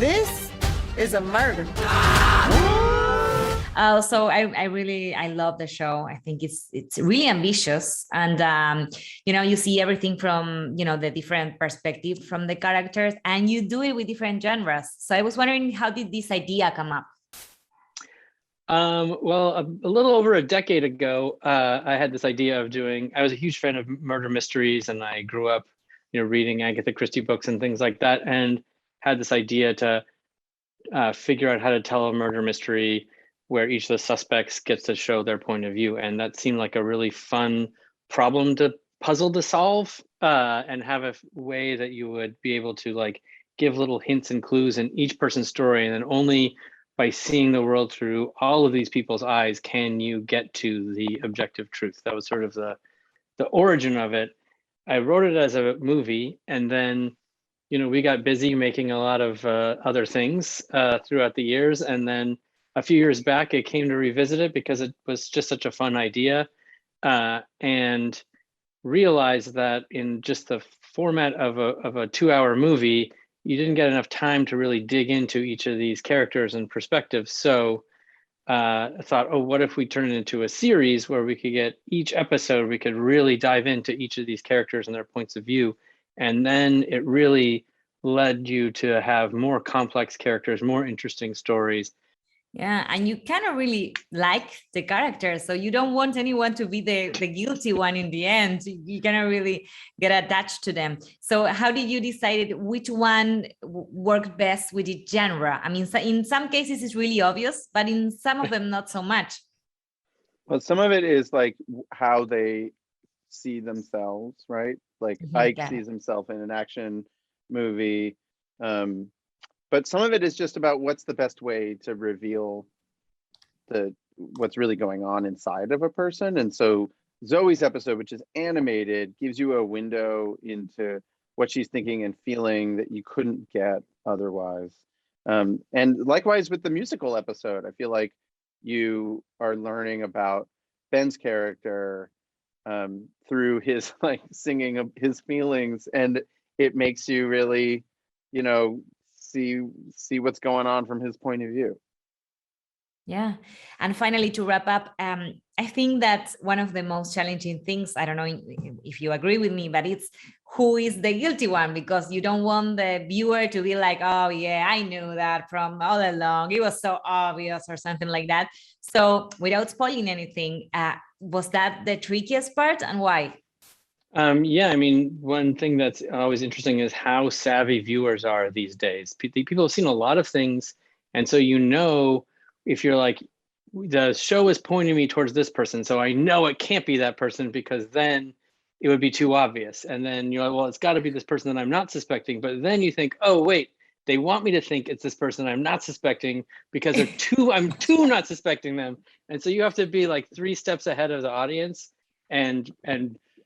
This is a murder. So I love the show. I think it's really ambitious, and you see everything from the different perspective from the characters, and you do it with different genres. So I was wondering, how did this idea come up? Well, a little over a decade ago, I had this idea of I was a huge fan of murder mysteries, and I grew up, reading Agatha Christie books and things like that, and had this idea to figure out how to tell a murder mystery where each of the suspects gets to show their point of view. And that seemed like a really fun puzzle to solve, and have a way that you would be able to give little hints and clues in each person's story. And then only by seeing the world through all of these people's eyes can you get to the objective truth. That was sort of the origin of it. I wrote it as a movie, and then we got busy making a lot of other things throughout the years. And then a few years back, I came to revisit it because it was just such a fun idea, and realized that in just the format of a 2-hour movie, you didn't get enough time to really dig into each of these characters and perspectives. So I thought, oh, what if we turn it into a series where we could get each episode, we could really dive into each of these characters and their points of view. And then it really led you to have more complex characters, more interesting stories. Yeah, and you kind of really like the characters, so you don't want anyone to be the guilty one in the end. You kind of really get attached to them. So how did you decide which one worked best with each genre? I mean, in some cases it's really obvious, but in some of them not so much. Well, some of it is like how they see themselves, right? Like Ike sees himself in an action movie. But some of it is just about what's the best way to reveal what's really going on inside of a person. And so Zoe's episode, which is animated, gives you a window into what she's thinking and feeling that you couldn't get otherwise. And likewise with the musical episode, I feel like you are learning about Ben's character through his singing of his feelings, and it makes you really, see what's going on from his point of view. Yeah. And finally, to wrap up, I think that one of the most challenging things, I don't know if you agree with me, but it's who is the guilty one, because you don't want the viewer to be like, oh yeah, I knew that from all along. It was so obvious or something like that. So without spoiling anything, was that the trickiest part, and why? Yeah, I mean, one thing that's always interesting is how savvy viewers are these days. People have seen a lot of things. And so, if you're like, the show is pointing me towards this person, so I know it can't be that person because then it would be too obvious. And then you're like, well, it's got to be this person that I'm not suspecting. But then you think, oh, wait, they want me to think it's this person I'm not suspecting because I'm too not suspecting them. And so you have to be like 3 steps ahead of the audience and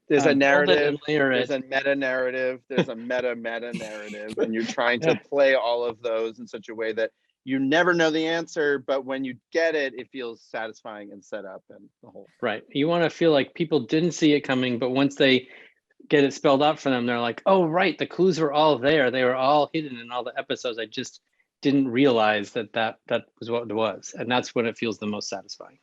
there's a narrative, there's a meta narrative, there's a meta narrative, and you're trying to play all of those in such a way that you never know the answer, but when you get it, it feels satisfying and set up and the whole. Right. You want to feel like people didn't see it coming, but once they get it spelled out for them, they're like, oh, right, the clues were all there. They were all hidden in all the episodes. I just didn't realize that was what it was. And that's when it feels the most satisfying.